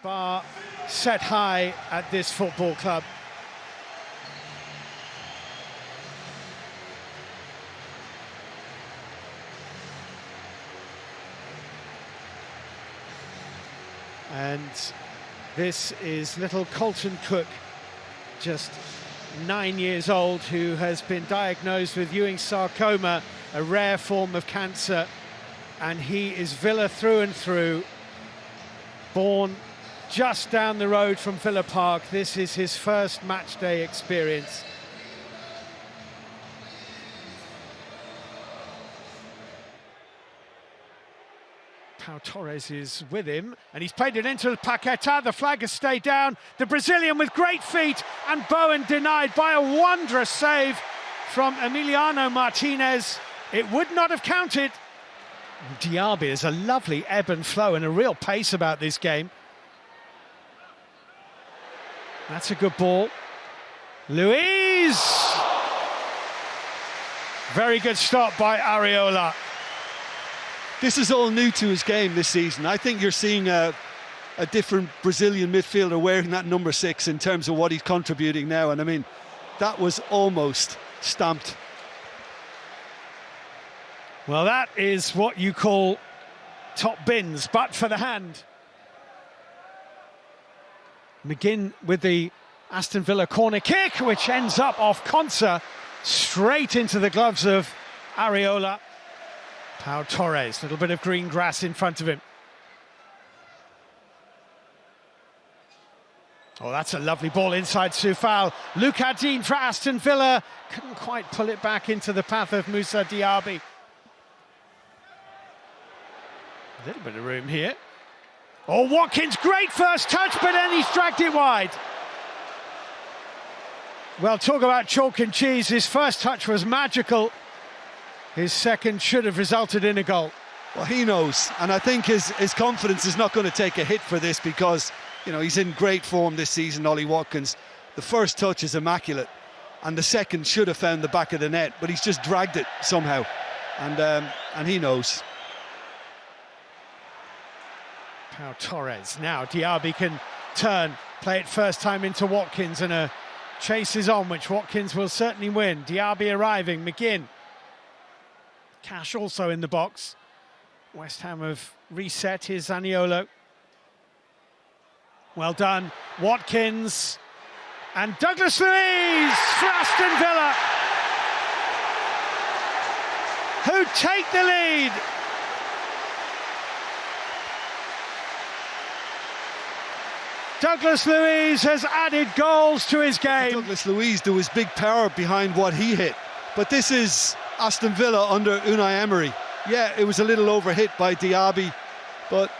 bar set high at this football club. And this is little Colton Cook, just 9 years old, who has been diagnosed with Ewing's sarcoma, a rare form of cancer, and he is Villa through and through. Born just down the road from Villa Park, this is his first match day experience. Pau Torres is with him, and he's played it into Paqueta. The flag has stayed down. The Brazilian with great feet, and Bowen denied by a wondrous save from Emiliano Martinez. It would not have counted. Diaby has a lovely ebb and flow and a real pace about this game. That's a good ball. Luiz! Very good stop by Areola. This is all new to his game this season. I think you're seeing a different Brazilian midfielder wearing that number 6 in terms of what he's contributing now. And I mean, that was almost stamped. Well, that is what you call top bins, but for the hand. McGinn with the Aston Villa corner kick, which ends up off Konsa, straight into the gloves of Areola. Pau Torres, a little bit of green grass in front of him. Oh, that's a lovely ball inside Soufal. Lucadine for Aston Villa. Couldn't quite pull it back into the path of Moussa Diaby. A little bit of room here. Oh, Watkins, great first touch, but then he's dragged it wide. Well, talk about chalk and cheese. His first touch was magical. His second should have resulted in a goal. Well, he knows, and I think his confidence is not going to take a hit for this because, you know, he's in great form this season, Ollie Watkins. The first touch is immaculate, and the second should have found the back of the net, but he's just dragged it somehow, and he knows. Pau Torres. Now Diaby can turn, play it first time into Watkins, and a chase is on, which Watkins will certainly win. Diaby arriving, McGinn. Cash also in the box. West Ham have reset. Here's Zaniolo. Well done. Watkins. And Douglas Luiz for Aston Villa, who take the lead. Douglas Luiz has added goals to his game. Douglas Luiz, there was big power behind what he hit. But this is Aston Villa under Unai Emery. Yeah, it was a little overhit by Diaby, but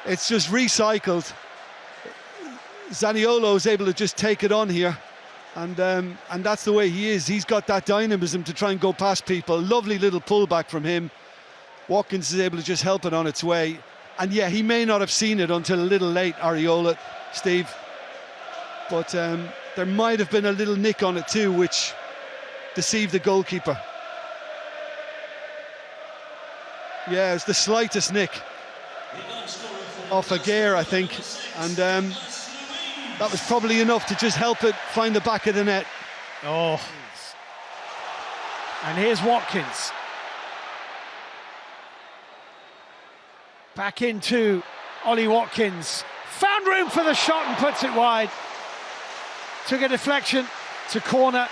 it's just recycled. Zaniolo is able to just take it on here, and that's the way he is. He's got that dynamism to try and go past people. Lovely little pullback from him. Watkins is able to just help it on its way. And yeah, he may not have seen it until a little late, Areola, Steve. But there might have been a little nick on it too, which deceived the goalkeeper. Yeah, it was the slightest nick off a gear, I think, and that was probably enough to just help it find the back of the net. Oh, and here's Watkins. Back into Ollie Watkins. Found room for the shot and puts it wide. Took a deflection to corner.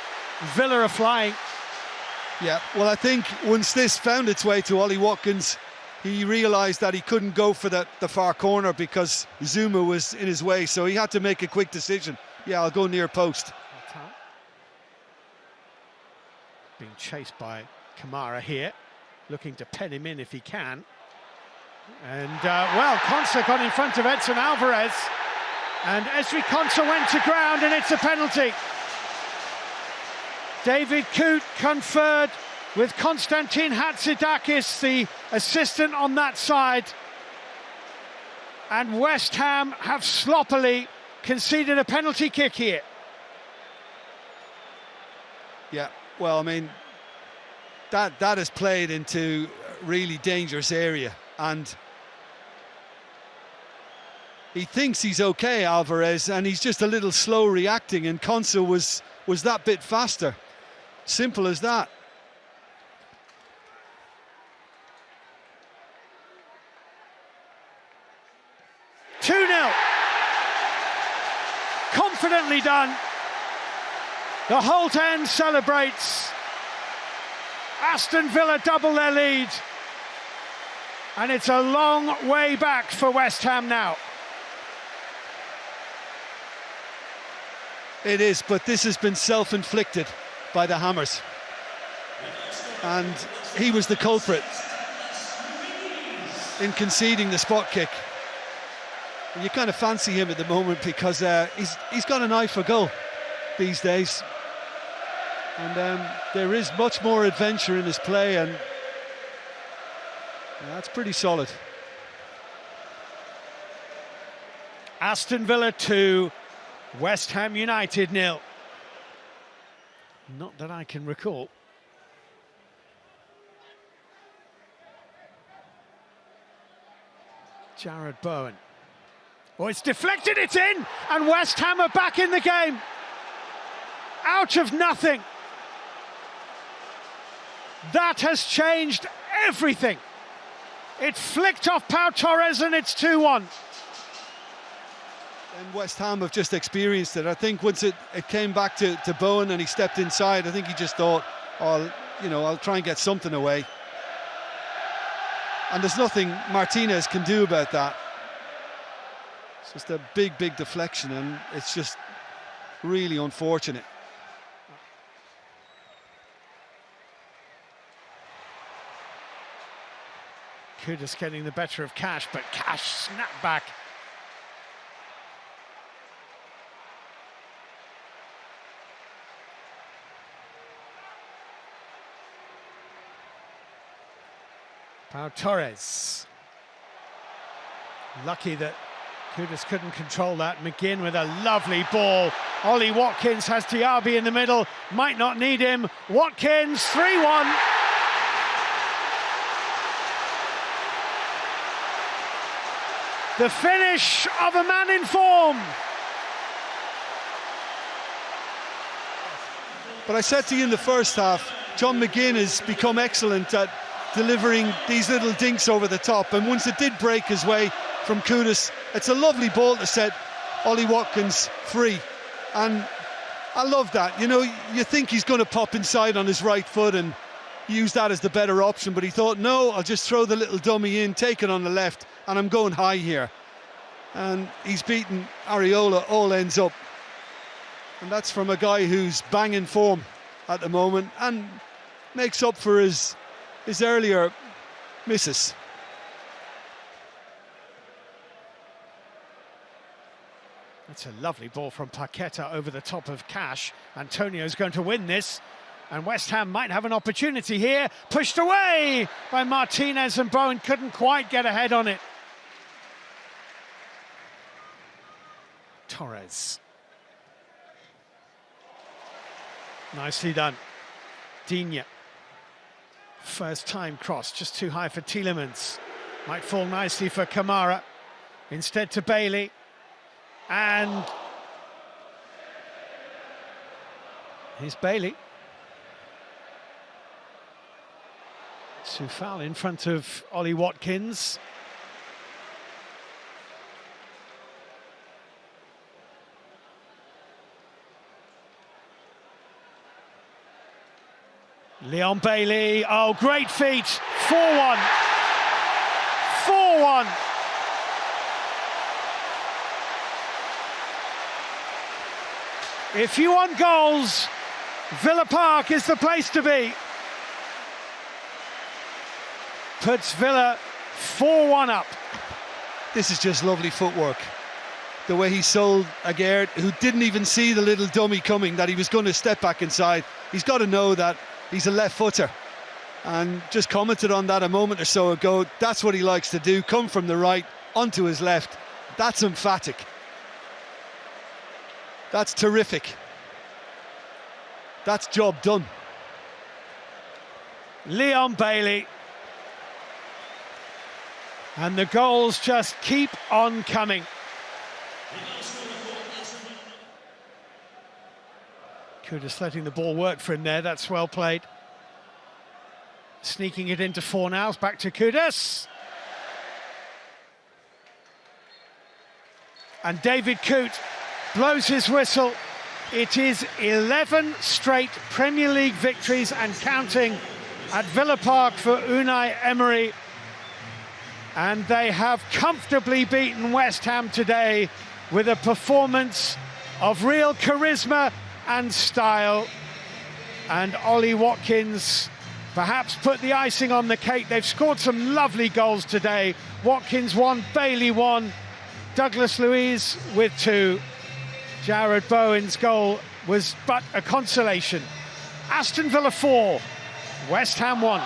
Villa are flying. Yeah, well, I think once this found its way to Ollie Watkins, he realised that he couldn't go for the far corner because Zuma was in his way, so he had to make a quick decision. Yeah, I'll go near post. Being chased by Kamara here, looking to pen him in if he can. And, well, Konsa got in front of Edson Alvarez, and Ezri Konsa went to ground, and it's a penalty. David Coote conferred with Konstantin Hatzidakis, the assistant on that side. And West Ham have sloppily conceded a penalty kick here. Yeah, well, I mean, that has played into a really dangerous area. And He thinks he's okay, Alvarez, and he's just a little slow reacting, and Konsa was that bit faster. Simple as that. Confidently done. The Holt end celebrates. Aston Villa double their lead. And it's a long way back for West Ham now. It is, but this has been self-inflicted by the Hammers. And he was the culprit in conceding the spot kick. And you kind of fancy him at the moment because he's got an eye for goal these days. And there is much more adventure in his play, and that's pretty solid. Aston Villa 2, West Ham United 0. Not that I can recall. Jared Bowen. Oh, it's deflected, it's in, and West Ham are back in the game. Out of nothing. That has changed everything. It flicked off Pau Torres and it's 2-1. And West Ham have just experienced it. I think once it came back to Bowen and he stepped inside, I think he just thought, I'll try and get something away. And there's nothing Martinez can do about that. It's just a big deflection, and it's just really unfortunate. Kudus getting the better of Cash, but Cash snapped back. Pau Torres. Lucky that Kudus couldn't control that. McGinn with a lovely ball. Ollie Watkins has Diaby in the middle. Might not need him. Watkins, 3-1. The finish of a man in form. But I said to you in the first half, John McGinn has become excellent at delivering these little dinks over the top, and once it did break his way from Kudus, it's a lovely ball to set Ollie Watkins free. And I love that. You think he's going to pop inside on his right foot and use that as the better option, but he thought, no, I'll just throw the little dummy in, take it on the left, and I'm going high here. And he's beaten Areola all ends up. And that's from a guy who's banging form at the moment and makes up for his earlier misses. That's a lovely ball from Paqueta over the top of Cash. Antonio's going to win this, and West Ham might have an opportunity here. Pushed away by Martinez, and Bowen couldn't quite get ahead on it. Torres. Nicely done. Digne. First time cross, just too high for Tielemans. Might fall nicely for Kamara. Instead to Bailey. And here's Bailey. Soufal in front of Ollie Watkins. Leon Bailey, oh, great feat, 4-1. 4-1. If you want goals, Villa Park is the place to be. Puts Villa 4-1 up. This is just lovely footwork. The way he sold Aguerd, who didn't even see the little dummy coming, that he was going to step back inside. He's got to know that he's a left footer, and just commented on that a moment or so ago. That's what he likes to do, come from the right onto his left. That's emphatic. That's terrific. That's job done. Leon Bailey. And the goals just keep on coming. Kudus letting the ball work for him there, that's well played. Sneaking it into Fornals, back to Kudus. And David Coote blows his whistle. It is 11 straight Premier League victories and counting at Villa Park for Unai Emery. And they have comfortably beaten West Ham today with a performance of real charisma and style. And Ollie Watkins perhaps put the icing on the cake. They've scored some lovely goals today. Watkins 1, Bailey 1, Douglas Luiz with 2. Jared Bowen's goal was but a consolation. Aston Villa 4, West Ham 1.